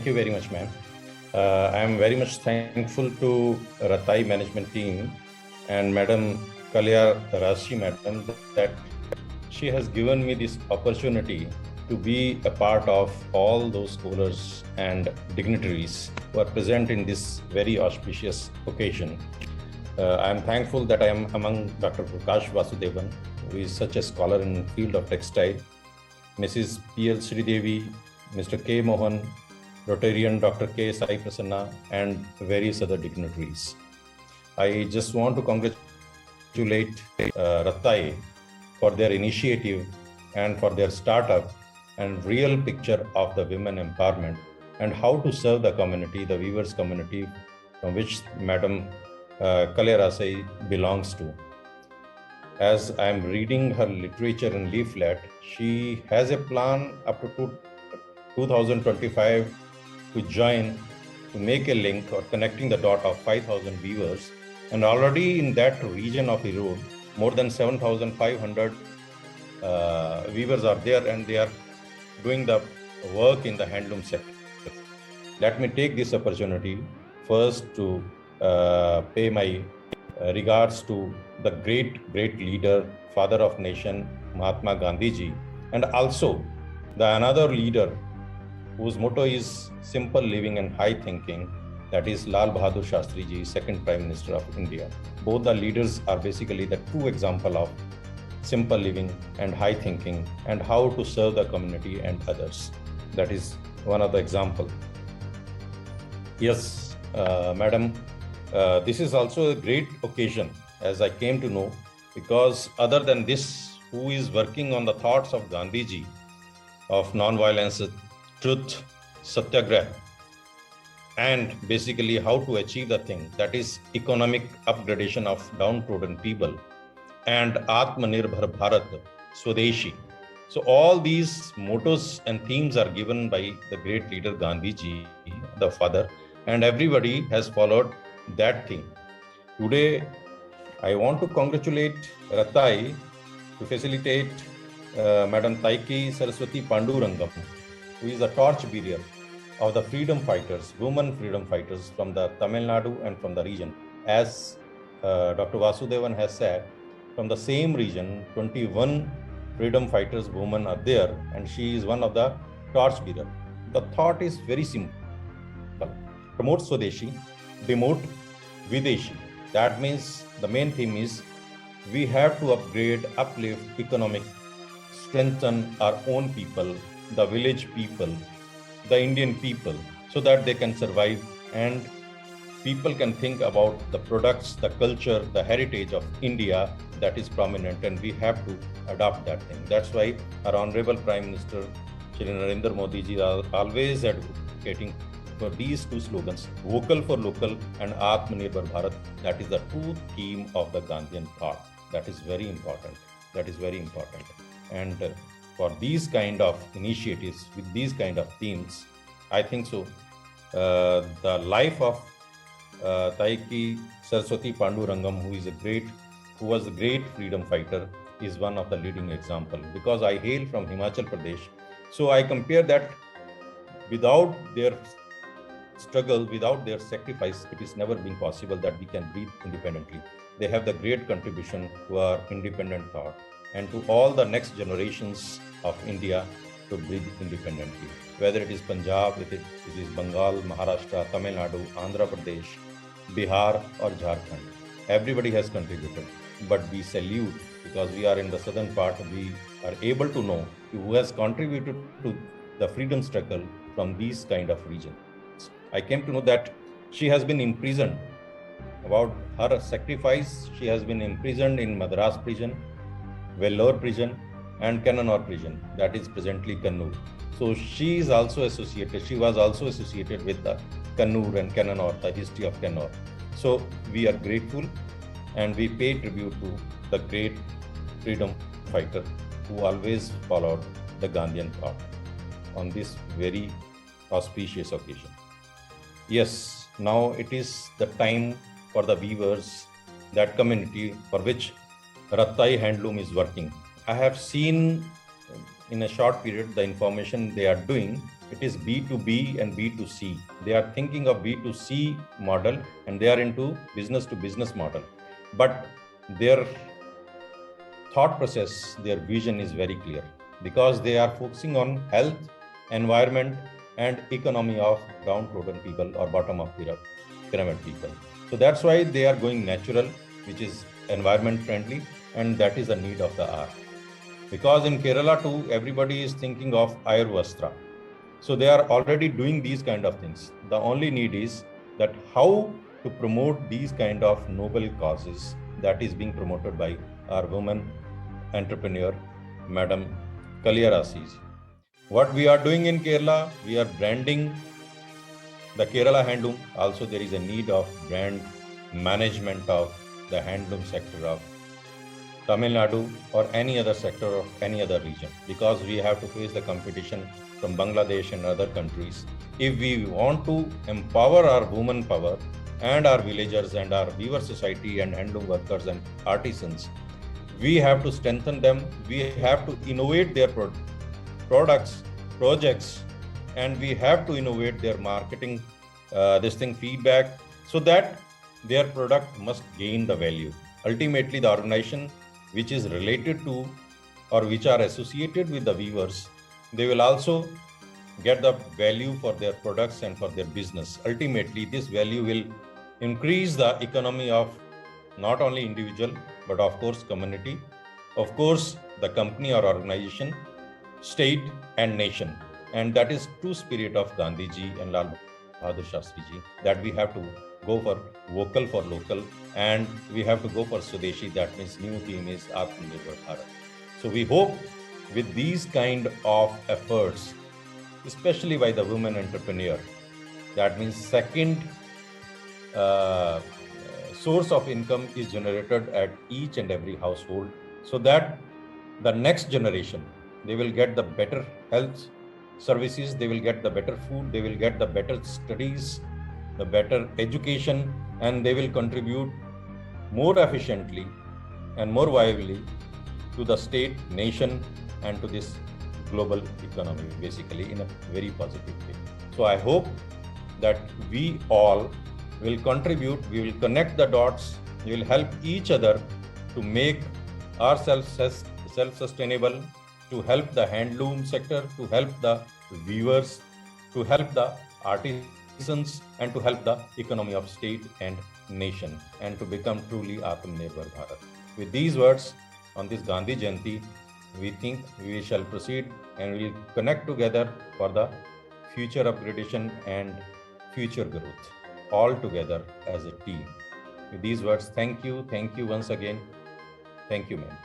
Thank you very much, ma'am. I am very much thankful to Ratai management team and Madam Kalia Rashi Madam that she has given me this opportunity to be a part of all those scholars and dignitaries who are present in this very auspicious occasion. I am thankful that I am among Dr. Prakash Vasudevan, who is such a scholar in the field of textile, Mrs. P.L. Sridevi, Mr. K. Mohan, Rotarian Dr. K. Sai Prasanna, and various other dignitaries. I just want to congratulate Rattai for their initiative and for their startup and real picture of the women empowerment and how to serve the community, the weavers community from which Madam Kalia Rasai belongs to. As I am reading her literature and leaflet, she has a plan up to 2025 to join, to make a link or connecting the dot of 5,000 weavers. And already in that region of Erode, more than 7,500 weavers are there, and they are doing the work in the handloom sector. Let me take this opportunity first to pay my regards to the great leader, father of nation, Mahatma Gandhi ji, and also the another leader whose motto is simple living and high thinking, that is Lal Bahadur Shastri ji, second Prime Minister of India. Both the leaders are basically the true example of simple living and high thinking and how to serve the community and others. That is one of the example. Yes, Madam, this is also a great occasion, as I came to know, because other than this, who is working on the thoughts of Gandhi ji of non-violence, truth, satyagraha, and basically how to achieve the thing, that is economic upgradation of downtrodden people and Atmanirbhar Bharat, Swadeshi. So all these mottos and themes are given by the great leader Gandhi ji, the father, and everybody has followed that theme. Today, I want to congratulate Ratai to facilitate Madam Taiki Saraswati Pandurangam, who is a torch bearer of the freedom fighters, women freedom fighters from the Tamil Nadu and from the region. As Dr. Vasudevan has said, from the same region, 21 freedom fighters women are there, and she is one of the torch bearer. The thought is very simple. Promote Swadeshi, demote Videshi. That means the main theme is we have to upgrade, uplift, economic, strengthen our own people, the village people, the Indian people, so that they can survive and people can think about the products, the culture, the heritage of India that is prominent, and we have to adopt that thing. That's why our Honorable Prime Minister, Shri Narendra Modi ji, are always advocating for these two slogans, vocal for local and Atmanirbhar Bharat. That is the true theme of the Gandhian thought. That is very important. That is very important. And for these kind of initiatives, with these kind of themes, I think so, the life of Taiki Saraswati Pandurangam, who was a great freedom fighter, is one of the leading example. Because I hail from Himachal Pradesh, so I compare that without their struggle, without their sacrifice, it is never been possible that we can breathe independently. They have the great contribution to our independent thought and to all the next generations of India to breathe independently. Whether it is Punjab, it is Bengal, Maharashtra, Tamil Nadu, Andhra Pradesh, Bihar or Jharkhand. Everybody has contributed, but we salute because we are in the southern part. We are able to know who has contributed to the freedom struggle from these kind of regions. I came to know that she has been imprisoned. About her sacrifice, she has been imprisoned in Madras prison, Vellore prison, and Kannur prison, that is presently Kannur. So she is also associated, she was also associated with the Kannur and Kannur, the history of Kannur. So we are grateful and we pay tribute to the great freedom fighter who always followed the Gandhian thought on this very auspicious occasion. Yes, now it is the time for the weavers, that community for which Rattai Handloom is working. I have seen in a short period, the information they are doing, it is B2B and B2C. They are thinking of B2C model and they are into business to business model. But their thought process, their vision is very clear because they are focusing on health, environment, and economy of downtrodden people or bottom of pyramid people. So that's why they are going natural, which is environment friendly, and that is the need of the hour. Because in Kerala too, everybody is thinking of Ayurvastra. So they are already doing these kind of things. The only need is that how to promote these kind of noble causes that is being promoted by our woman entrepreneur, Madam Kalyarasi. What we are doing in Kerala, we are branding the Kerala handloom. Also, there is a need of brand management of the handloom sector of Tamil Nadu or any other sector of any other region, because we have to face the competition from Bangladesh and other countries. If we want to empower our woman power and our villagers and our weaver society and handloom workers and artisans, we have to strengthen them. We have to innovate their products, projects, and we have to innovate their marketing, feedback, so that their product must gain the value. Ultimately, the organization which is related to or which are associated with the weavers, they will also get the value for their products and for their business. Ultimately, this value will increase the economy of not only individual, but of course community, of course the company or organization, state and nation. And that is true spirit of Gandhiji and Lal Bahadur Shastri ji, that we have to go for vocal for local and we have to go for Swadeshi. That means new theme is Atmanirbhar Bharat. So we hope with these kind of efforts, especially by the women entrepreneur, that means second source of income is generated at each and every household, so that the next generation, they will get the better health services, they will get the better food, they will get the better studies, the better education, and they will contribute more efficiently and more viably to the state, nation, and to this global economy, basically in a very positive way. So I hope that we all will contribute, we will connect the dots, we will help each other to make ourselves self-sustainable, to help the handloom sector, to help the weavers, to help the artisans, and to help the economy of state and nation, and to become truly Atmanirbhar Bharat. With these words, on this Gandhi Jayanti, we think we shall proceed and we will connect together for the future upgradation and future growth, all together as a team. With these words, thank you once again. Thank you, ma'am.